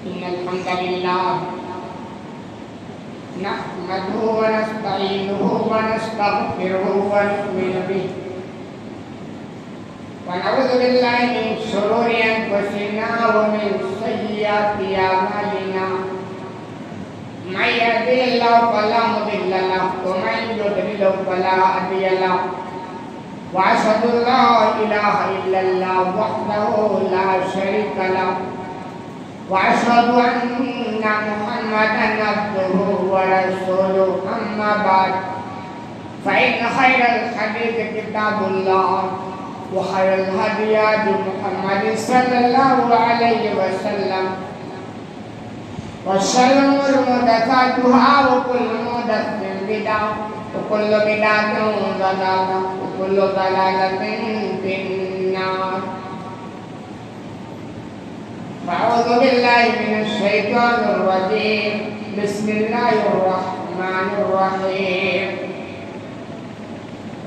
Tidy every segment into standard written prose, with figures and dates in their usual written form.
إن الحمد لله نحمده ونستعينه ونستغفره ونؤمن به ونعوذ بالله من شرور أنفسنا ومن سيئات أعمالنا من يهده الله فلا مضل له ومن يضلل فلا هادي له وأشهد أن لا إله إلا الله وحده لا شريك له وأشهد أن محمدا عبده ورسوله أما بعد فإن خير الحديث كتاب الله وخير الهدي هدي محمد صلى الله عليه وسلم وشر الأمور محدثاتها وكل محدثة بدعة وكل بدعة ضلالة وكل ضلالة في النار. أعوذ بالله من الشيطان الرجيم. بسم الله الرحمن الرحيم.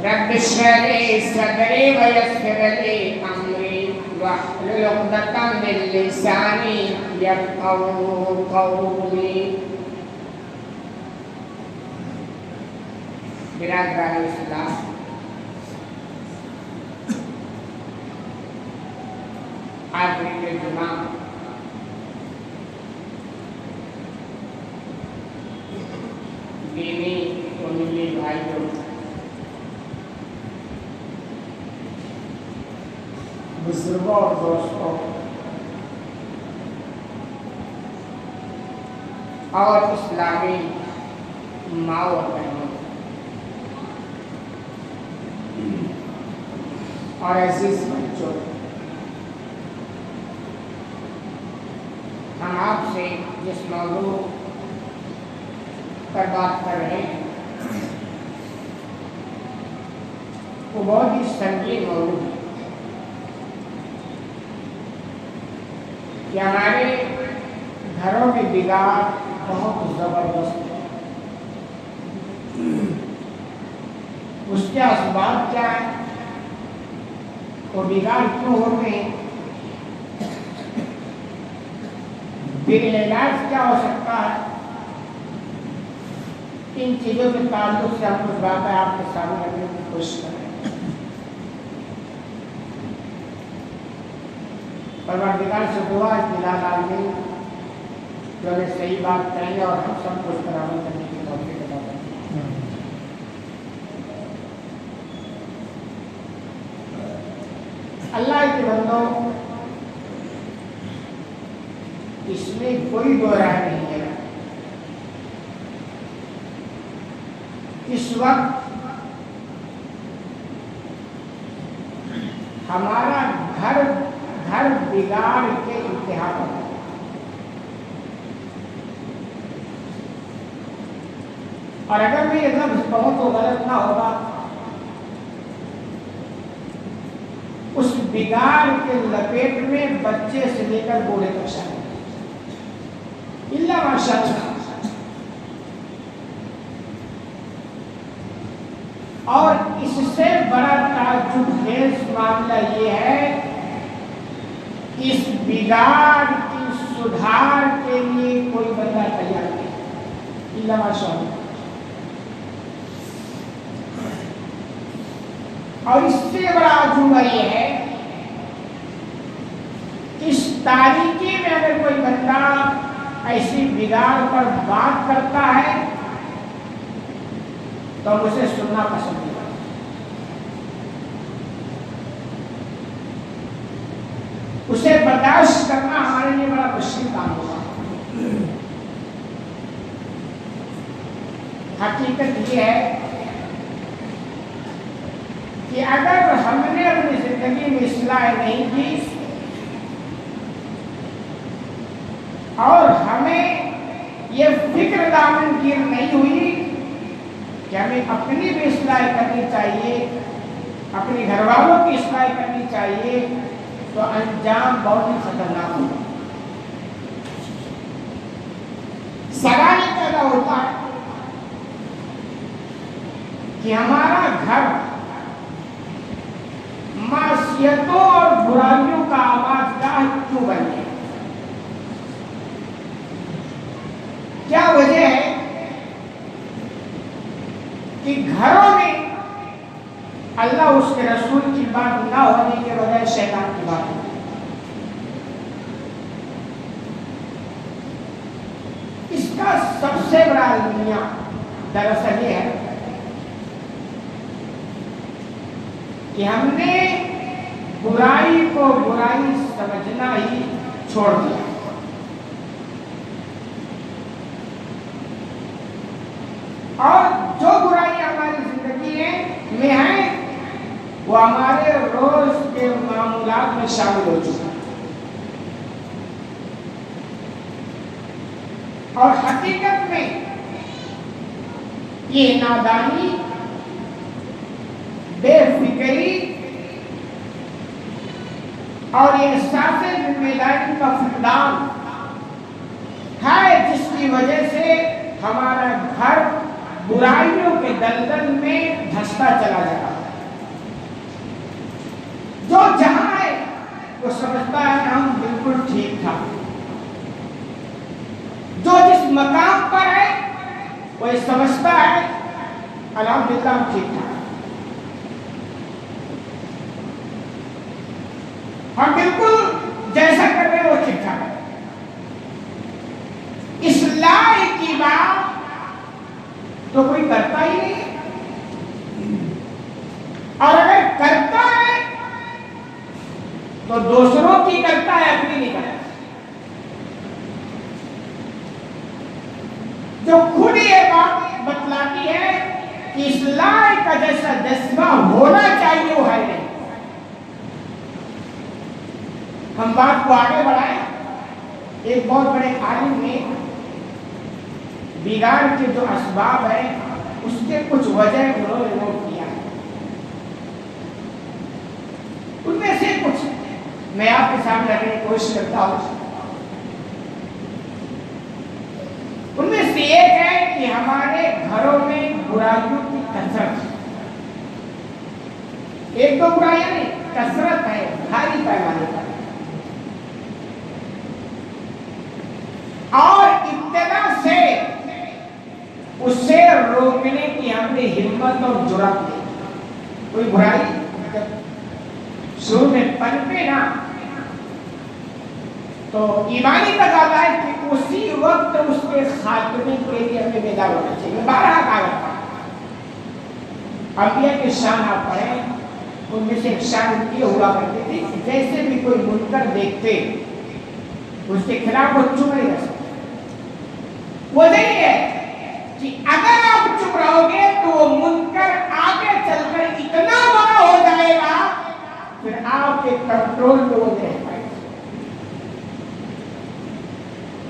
رب اشرح لي صدري ويسر لي أمري واحلل عقدة من لساني يفقهوا قولي. برادران اسلام، آخری کے جمعہ دینی و ملی بھائیوں، بزرگوں اور دوستوں اور اسلامی ماں و بہنوں اور عزیز بچوں، ہم آپ سے جس موضوع پر بات کر رہے ہیں وہ بہت ہی سنگین موضوع ہے کہ ہمارے گھروں میں بگاڑ بہت زبردست ہے. اس کے اسباب کیا ہے؟ وہ بگاڑ کیوں ہوتے ہیں؟ علاج کیا ہو سکتا ہے؟ ان چیزوں کے تعلق سے ہم کچھ باتیں آپ کے سامنے رکھنے کی کوشش کریں. پروردگار سے دعا ہے کہ لا عالمین جو ہمیں صحیح بات کہیں اور ہم سب کو اس پر عمل کرنے کی توفیق عطا کریں. اللہ کے بندوں، اس میں کوئی دو رائے نہیں ہے. اس وقت ہمارا گھر بگاڑ کے انتہا پر ہے. اور اگر میں یہ لفظ بہت تو غلط نہ ہوگا، اس بگاڑ کے لپیٹ میں بچے سے لے کر بوڑھے تک شامل اللہ ماشاء اللہ. اور اس سے بڑا تعجب خیز معاملہ یہ ہے کہ اس بگاڑ کی سدھار کے لیے کوئی بندہ تیار نہیں اللہ ماشاء اللہ. اور اس سے بڑا عجوبہ یہ ہے کہ اس تاریکی میں اگر کوئی بندہ ایسی بگاڑ پر بات کرتا ہے تو ہم اسے سننا پسند نہیں کرتے. اسے برداشت کرنا ہمارے لیے بڑا مشکل کام ہوگا. حقیقت یہ ہے کہ اگر ہم نے اپنی زندگی میں اصلاح نہیں کی اور ہمیں یہ فکر دامنگیر نہیں ہوئی کہ ہمیں اپنی بھی اصلاح کرنی چاہیے، اپنے گھر والوں کی اصلاح کرنی چاہیے، تو انجام بہت ہی خطرناک ہوگا. سوال یہ پیدا ہوتا ہے کہ ہمارا گھر معصیتوں اور برائیوں کا آباد گاہ کیوں بن گیا؟ کہ گھروں میں اللہ اس کے رسول کی بات نہ ہونے کے بجائے شیطان کی بات ہوتی ہے۔ اس کا سب سے بڑا المیہ دراصل یہ ہے کہ ہم نے برائی کو برائی سمجھنا ہی چھوڑ دیا۔ اور جو برائیاں ہماری زندگی میں ہیں وہ ہمارے روز کے معمولات میں شامل ہو چکا ہے، اور حقیقت میں یہ نادانی، بے فکری اور یہ احساس ذمہ داری کا فقدان ہے جس کی وجہ سے ہمارا گھر برائیوں کے دلدل میں دھستا چلا جا رہا ہے۔ جو جہاں ہے وہ سمجھتا ہے ہم بالکل ٹھیک ٹھاک، جو جس مقام پر ہے وہ سمجھتا ہے الحمدللہ ہم ٹھیک ٹھاک، ہم بالکل جیسا کر رہے ہیں وہ ٹھیک ٹھاک ہے۔ اصلاح کی بات تو کوئی کرتا ہی نہیں ہے، اور اگر کرتا ہے تو دوسروں کی کرتا ہے، اپنی نہیں کرتا۔ جو خود یہ بات بتلاتی ہے کہ اصلاح کا جیسا جذبہ ہونا چاہیے وہ ہے نہیں۔ ہم بات کو آگے بڑھائیں۔ ایک بہت بڑے عالم نے بگاڑ کے جو اسباب ہیں اس کے کچھ وجہ انہوں نے نوٹ کیا ہے، ان میں سے کچھ میں آپ کے سامنے رکھنے کی کوشش کرتا ہوں۔ ان میں سے ایک ہے کہ ہمارے گھروں میں برائیوں کی کثرت، ایک دو برائیاں نہیں، کثرت ہے، بھاری پیمانے پر، اور ابتدا سے اسے روکنے کی ہم نے ہمت اور جرأت نہیں۔ کوئی برائی جب شروع میں پنپے نا تو ایمانی تقاضا ہے کہ اسی وقت اس کے خاتمے کے لیے ہمیں بیدار ہونا چاہیے۔ میں بارہا کہا کرتا ہوں، انبیاء کے شان آپ پڑھیں، ان میں سے ایک شان یہ ہوا کرتی تھی کہ جیسے بھی کوئی منکر دیکھتے اس کے خلاف وہ چپ نہیں رہ سکتے۔ وجہ یہ ہے کہ اگر آپ چپ رہو گے تو وہ منکر آگے چل کر اتنا بڑا ہو جائے گا پھر آپ کے کنٹرول میں وہ نہیں رہ پائے گا۔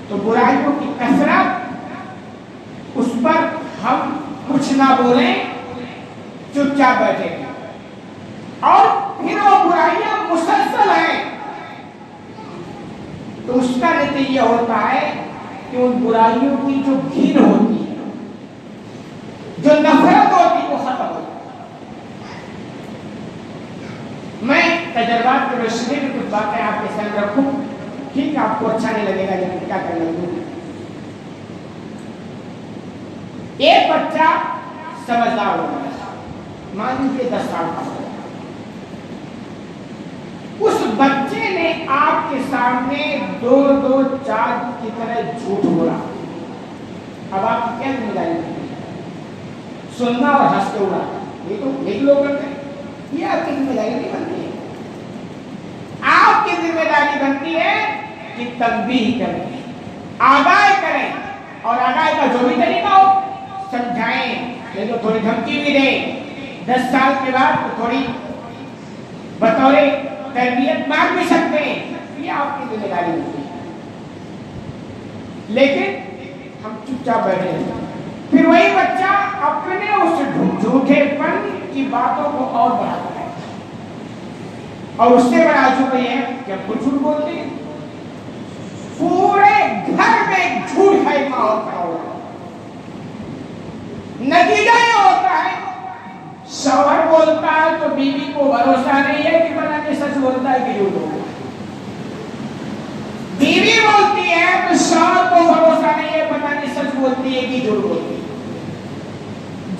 تو برائیوں کی کثرت، اس پر ہم کچھ نہ بولیں، چپ چاپ بیٹھے گے، اور پھر وہ برائیاں مسلسل ہیں تو اس کا نتیجہ ہوتا ہے کہ ان برائیوں کی جو گھن ہوتی ہے، جو نفرت ہوتی ہے، وہ ختم ہو جاتی ہے۔ میں تجربات کے روشنی میں کچھ باتیں آپ کے سامنے رکھوں، ٹھیک آپ کو اچھا نہیں لگے گا لیکن کیا کرنا ہے۔ ایک بچہ سمجھدار ہو گیا، مان لیجیے 10 سال کا ہو گیا، اس بچے نے آپ کے سامنے دو چار کی طرح جھوٹ بولا، اب آپ کی کیا ذمہ داری ہے؟ سننا اور ہنس کے اڑانا، یہ تو ایک لوگ کرتے ہیں، یہ آپ کی ذمہ داری نہیں بنتی ہے۔ آپ کی ذمہ داری بنتی ہے کہ تنبیہ کریں، آگاہ کریں، اور آگاہ کا جو بھی طریقہ ہو سمجھائیں، نہیں تو تھوڑی دھمکی بھی دیں، 10 سال کے بعد تو تھوڑی بطور تربیت مار بھی سکتے ہیں، یہ آپ کی ذمہ داری ہوتی ہے۔ لیکن ہم چپ چاپ بیٹھے ہیں، پھر وہی بچہ اپنے اس جھوٹے پن کی باتوں کو اور بڑھاتا ہے، اور اس سے بڑا عجوبہ یہ ہے کہ ہم کچھ جھوٹ بولتے ہیں، پورے گھر میں جھوٹ کا ایک ماحول کھڑا ہو رہا ہے۔ نتیجہ یہ ہوتا ہے شوہر بولتا ہے تو بیوی کو بھروسہ نہیں ہے کہ پتہ نہیں سچ بولتا ہے کہ جھوٹ بولتا ہے، بیوی بولتی ہے تو شوہر کو بھروسہ نہیں ہے پتہ نہیں سچ بولتی ہے کہ جھوٹ بولتی ہے۔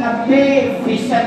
90%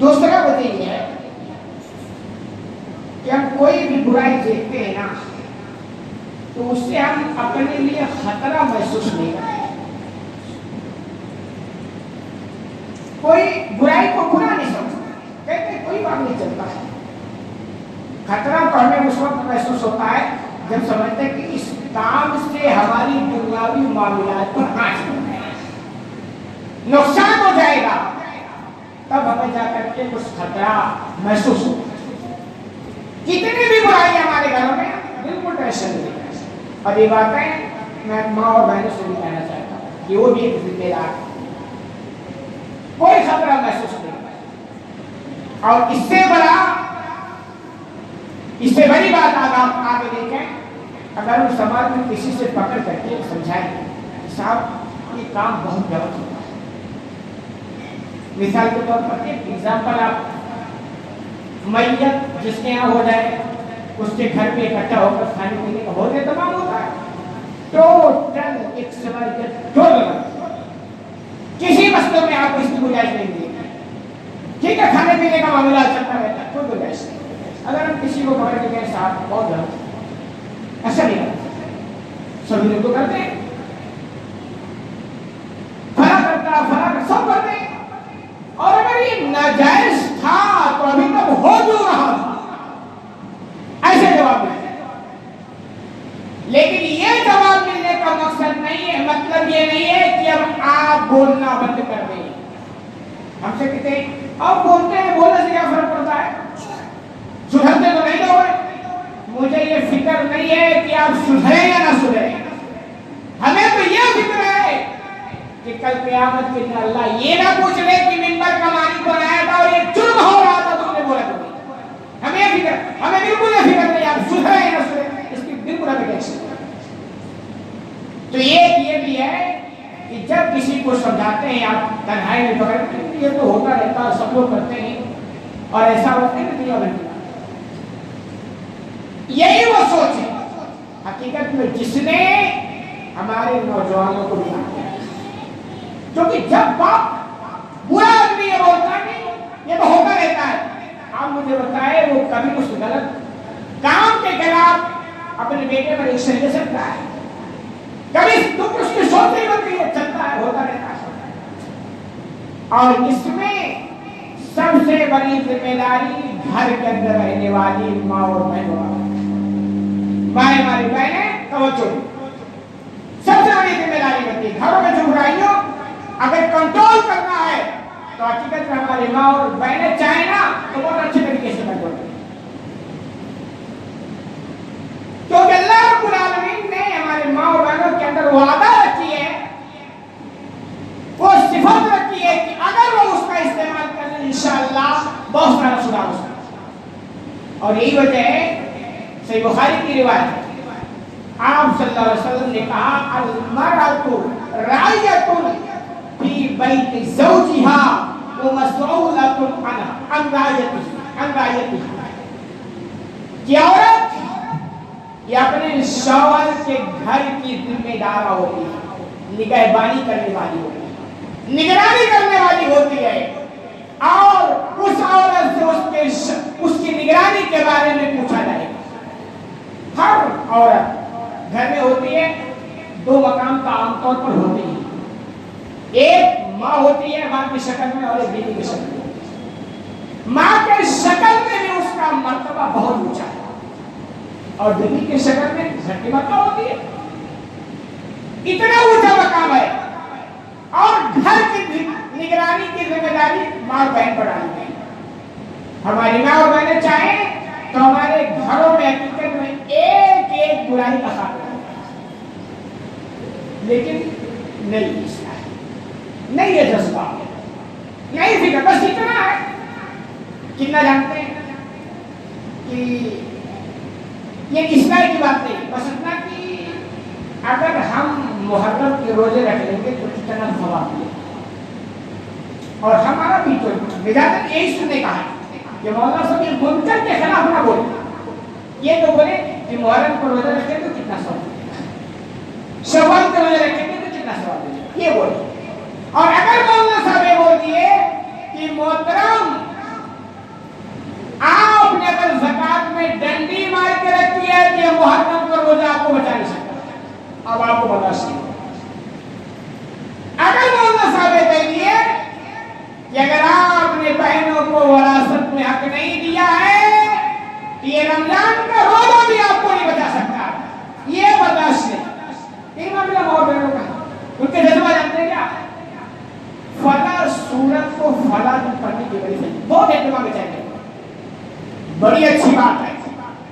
دوسرا وجہ یہ ہے کہ ہم کوئی بھی برائی دیکھتے ہیں نا تو اس سے ہم اپنے لیے خطرہ محسوس نہیں کرتے. کوئی برائی کو برا نہیں سمجھتا, کہتے کوئی بات نہیں چلتا ہے. خطرہ تو ہمیں اس وقت محسوس ہوتا ہے جب سمجھتے ہیں کہ اس کام سے ہماری دنیاوی معاملات پر آنچ بن جائے گا, نقصان ہو جائے گا, تب ہمیں جا کر کے کچھ خطرہ محسوس ہوتا ہے. کتنی بھی برائی ہمارے گھروں میں بالکل ٹینشن نہیں ہے. اور یہ باتیں میں ماں اور بہنوں سے بھی کہنا چاہتا ہوں کہ وہ بھی ایک ذمہ دار ہے, کوئی خطرہ محسوس نہیں. اور اس سے بڑی بات آگے دیکھیں, اگر ہم سماج میں کسی سے پکڑ کر کے سمجھائیں کہ صاحب یہ کام بہت غلط ہوتا ہے. مثال کے طور پر ایک ایگزامپل, آپ میت جس کے یہاں ہو جائے اس کے گھر پہ اکٹھا ہو کر کھانے پینے کا بہت اہتمام ہوتا ہے. ٹوٹل ایک سوال کسی مسئلے میں آپ کو اس کی گنجائش نہیں دی. ٹھیک ہے, کھانے پینے کا معاملہ چلتا رہتا ہے, کوئی گنجائش نہیں. اگر ہم کسی کو پکڑ کے کہیں صاحب بہت غلط, ایسا نہیں کرتا, سبھی لوگ تو کرتے ہیں, فلاں کرتا سب کرتے ہیں. اور اگر یہ ناجائز تھا تو ابھی تک ہو جو رہا تھا, ایسے جواب ملتے. لیکن یہ جواب ملنے کا مقصد نہیں ہے, مطلب یہ نہیں ہے کہ اب آپ بولنا بند کر دیں. ہم سے کہتے ہیں آپ بولتے ہیں, بولنے سے کیا فرق پڑتا ہے, سدھرتے تو نہیں ہوئے. مجھے یہ فکر نہیں ہے کہ آپ سدھریں یا نہ سدھریں, ہمیں تو یہ فکر ہے کہ کل قیامت کے دن اللہ یہ نہ پوچھ لے کہ منبر کا مالک بنایا تھا اور یہ جرم ہو رہا تھا تم نے بولا تو نہیں. ہمیں یہ فکر, ہمیں بالکل یہ فکر نہیں آپ سدھریں یا نہ سدھریں, اس کی بالکل ہمیں ٹینشن. تو یہ بھی ہے کہ جب کسی کو سمجھاتے ہیں آپ تنہائی میں پکڑتے ہیں, یہ تو ہوتا رہتا, سب لوگ کرتے ہیں اور ایسا ہوتا ہے کہ دنیا بنتی. یہی وہ سوچ ہے حقیقت میں جس نے ہمارے نوجوانوں کو بھی آگے, کیونکہ جب باپ برا آدمی یہ بولتا ہے یہ تو ہوتا رہتا ہے. آپ مجھے بتائے وہ کبھی اس غلط کام کے خلاف اپنے بیٹے پر ایکشن لے سکتا ہے, کبھی تم اس کی سوچ نہیں بنتی ہے, چلتا ہے, ہوتا رہتا ہے. اور اس میں سب سے بڑی ذمہ داری گھر کے اندر رہنے والی ماں اور بہنوں, مائیں ہماری بہنیں توجہ, سب سے بڑی ذمہ داری بنتی ہے. گھروں میں جو برائیوں اگر کنٹرول کرنا ہے تو حقیقت میں ہماری ماں اور بہنیں چاہیں نا تو بہت اچھے طریقے سے کنٹرول کریں. کیونکہ اللہ رب العالمین نے ہمارے ماں اور بہنوں کے اندر وعدہ رکھی ہے, وہ صفت رکھی ہے کہ اگر وہ اس کا استعمال کریں انشاءاللہ بہت سارا سدھار ہو سکتا ہے. اور یہی وجہ ہے صحیح بخاری کی روایت ہے, آپ صلی اللہ علیہ وسلم نے کہا المرأة راعیۃ فی بیت زوجها ومسؤولۃ عن رعیتها, کہ عورت یہ اپنے شوہر کے گھر کی ذمہ دار ہوتی ہے, نگہبانی کرنے والی ہوتی ہے, نگرانی کرنے والی ہوتی ہے, اور اس عورت سے اس کی نگرانی کے بارے میں پوچھا جائے گا. ہر عورت گھر میں ہوتی ہے, دو مقام کا عام طور پر ہوتی ہے, ایک ماں ہوتی ہے ماں کی شکل میں اور ایک بیوی کی شکل میں. ماں کے شکل میں بھی اس کا مرتبہ بہت اونچا ہے اور بیوی کی شکل میں گھر کی مرتبہ ہوتی ہے, اتنا اونچا مقام ہے. اور گھر کی نگرانی کی ذمہ داری ماں اور بہن پر ڈالی گئی. ہماری ماں اور بہنیں چاہیں تو ہمارے گھروں میں حقیقت میں ایک ایک برائی کا خاتمہ ہوتا ہے, لیکن نہیں اصلاح, نہیں یہ جذبہ, نہیں فکر, بس اتنا ہے. کتنا جانتے ہیں کہ یہ اصلاح کی بات نہیں, بس اتنا کہ اگر ہم محرم کے روزے رکھ لیں گے تو کتنا ثواب ملے. اور ہمارا بھی تو مزاج یہی سننے کا ہے کہ مولانا صاحب یہ منکر کے خلاف نہ بولے, یہ تو بولے کہ محرم کو روزہ رکھیں تو کتنا ثواب ملے گا, شوال کو روزہ رکھیں گے تو کتنا ثواب ملے گا, یہ بولے. دیے کہ محترم آپ نے اگر زکات میں ڈنڈی مار کے رکھی ہے کہ محرم کا روزہ آپ کو بچا نہیں سکتا، اب آپ کو برداشت نہیں۔ اگر مولانا صاحب دے دیے کہ اگر آپ نے بہنوں کو وراثت میں حق نہیں دیا ہے تو یہ رمضان کا روزہ بھی آپ کو نہیں بچا سکتا، یہ برداشت نہیں۔ تین معاملہ ماؤ بہنوں کا، ان کے جذبہ جانتے ہیں کیا؟ فلاں سورت کو فلاں دن پڑھنے کی وجہ سے بہت اہتمام میں چاہیے، بڑی اچھی بات ہے،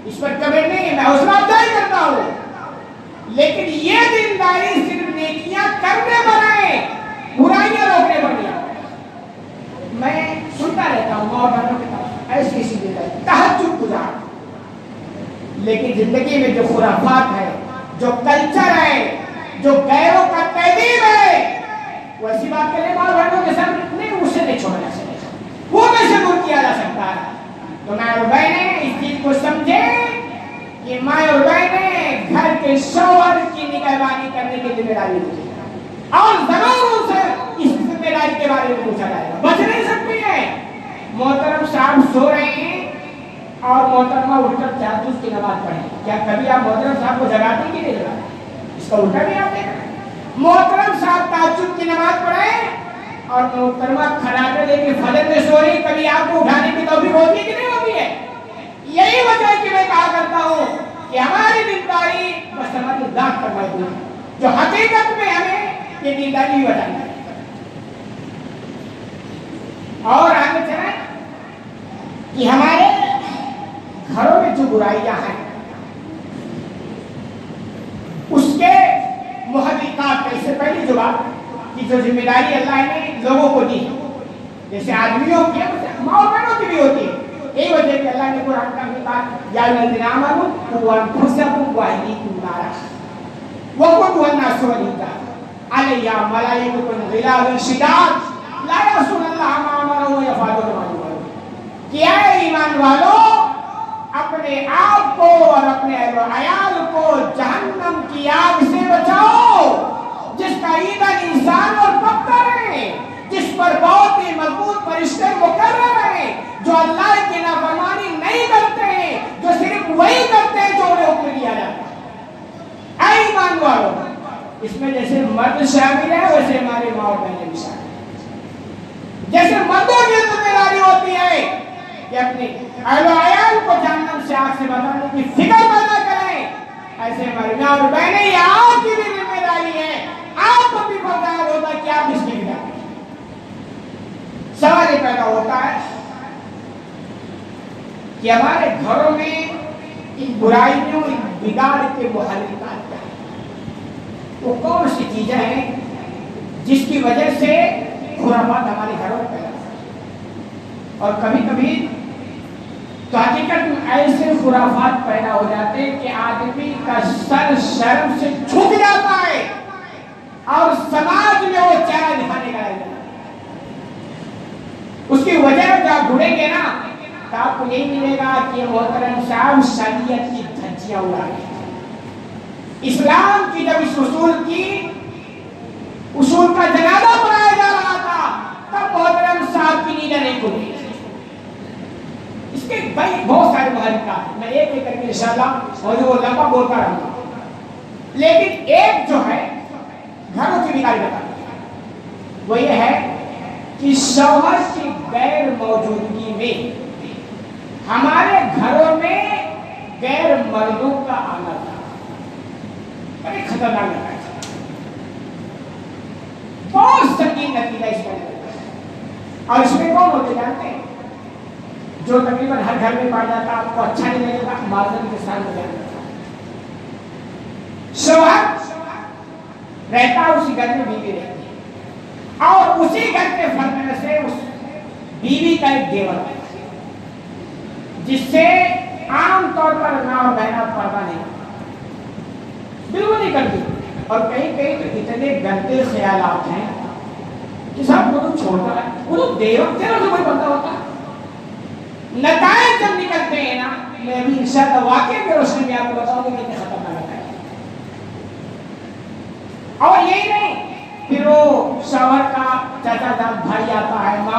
اس پر کمنٹ نہیں ہے، میں حوصلہ افزائی کرتا ہوں، لیکن یہ دینداری صرف نیکیاں کرنے پر ہے، برائیاں روکنے پر نہیں۔ میں سنتا رہتا ہوں ماں بہنوں کی طرف ایسی ایسی دینداری تہجد گزار، لیکن زندگی میں جو خرافات ہے، جو کلچر ہے، جو غیروں کا تہذیب ہے، وہ ایسی بات کریں ماں بہنوں کے ساتھ نہیں، اسے نہیں چھوڑا جا سکتا، وہ کیسے دور کیا جا سکتا ہے؟ تو ماں اور بہنیں اس چیز کو سمجھیں کہ ماں اور بہنیں گھر کے شوہر کی نگہبانی کرنے کی ذمہ داری ہوتی ہے، اور ضرور اسے اس ذمہ داری کے بارے میں پوچھا جائے گا، بچ نہیں سکتی ہے۔ محترم صاحب سو رہے ہیں اور محترمہ اٹھ کر تہجد کی نماز پڑھیں، کیا کبھی آپ محترم صاحب کو جگاتے کہ نہیں جگاتے؟ اس کا الٹا بھی آپ دیکھ رہے ہیں، محترم صاحب تہجد کی نماز پڑھیں اور محترمہ کھڑاٹے لے کے فجر میں سو رہی، کبھی آپ کو اٹھانے کی توفیق ہوتی ہے کہ نہیں ہوتی ہے؟ یہی وجہ ہے کہ میں کہا کرتا ہوں کہ ہماری دینداری بس ہماری ذات پر محدود ہے، جو حقیقت میں ہمیں یہ دینداری بھی بتائی ہے۔ اور آگے چلیں کہ ہمارے گھروں میں جو برائیاں ہیں اس کے محرکات، اس سے پہلی جو بات کہ جو ذمہ داری اللہ نے لوگوں کو دی، جیسے آدمیوں کی ماں اور بہنوں کی بھی ہوتی ہے، یہی وجہ ہے کہ اللہ نے قرآن کا بھی کہا یا الذین آمنوا قوا انفسکم واہلیکم نارا وقودها الناس والحجارة علیہا ملائکۃ غلاظ شداد لا یعصون اللہ ما امرهم ویفعلون ما یؤمرون، کہ اے ایمان والو اپنے آپ کو اور اپنے اہل و عیال کو جہنم کی آگ سے بچاؤ جس کا ایندھن انسان اور پتھر ہے، جس پر بہت ہی مضبوط فرشتے مقرر ہیں، جو اللہ کی نافرمانی نہیں کرتے ہیں، جو صرف وہی کرتے ہیں جو انہیں حکم دیا جاتا ہے۔ اے ایمان والو، اس میں جیسے مرد شامل ہے ویسے ہمارے ماں اور بہنیں بھی شامل ہیں۔ جیسے مردوں کی ذمہ داری ہوتی ہے کہ اپنی اہل و عیال کو جہنم سے آگ سے بچانے کی فکر پیدا کریں، ایسے ہماری ماں اور بہنیں یہ آپ کی بھی ذمہ داری ہے، آپ کو بھی فرض ہوتا ہے کہ آپ اس کی فکر کریں۔ سوال یہ پیدا ہوتا ہے کہ ہمارے گھروں میں ان برائیوں، ان بگاڑ کے محرکات کیا ہیں؟ وہ کون سی چیزیں ہیں جس کی وجہ سے خرافات ہمارے گھروں میں پیدا ہوتی ہیں؟ اور کبھی کبھی تو حقیقت میں ایسے خرافات پیدا ہو جاتے ہیں کہ آدمی کا سر شرم سے جھک جاتا ہے اور سماج میں وہ چہرہ دکھانے کا رہ جاتا ہے۔ اس کی وجہ جب آپ ڈھونڈیں گے نا تو آپ کو یہی ملے گا کہ محترم صاحب شریعت کی دھجیاں اڑا رہے ہیں۔ اسلام کی جب اس اصول کا جنازہ پڑھایا جا رہا تھا تب محترم صاحب کی نیندیں نہیں کھلی۔ اس کے بھائی بہت سارے محرکات ہیں، میں ایک ایک کر کے انشاءاللہ موضوع لمبا بولتا رہوں گا، لیکن ایک جو ہے گھروں کی بیماری بتاتی ہے، وہ یہ ہے کہ شوہر کی غیر موجودگی میں ہمارے گھروں میں غیر مردوں کا آنا تھا، بڑی خطرناک لگا ہے، بہت سنگین نتیجہ اس کا نکلتا ہے۔ اور اس میں کون ہوتے جانتے ہیں؟ جو تقریباً ہر گھر میں پایا جاتا، آپ کو اچھا نہیں لگے گا، معذرت کے ساتھ بجانا تھا۔ شوہر رہتا اسی گھر میں، بیوی رہتی ہے، اور اسی گھر کے فرد سے اس بیوی کا ایک دیور ہے جس سے عام طور پر ماں اور بہنیں پردہ نہیں کرتی، بالکل نہیں کرتی، اور کہیں کہیں تو اتنے گندے خیالات ہیں کہ صاحب وہ تو چھوڑتا ہے، وہ تو دیور تیرا جو کوئی بندہ ہوتا ہے۔ نتائج جب نکلتے ہیں نا، میں ابھی انشاءاللہ واقعے کے روشنی میں آپ کو بتاؤں گا کتنے خطرناک ہے۔ اور یہی نہیں، پھر وہ شوہر کا چچا جان بھائی آتا ہے،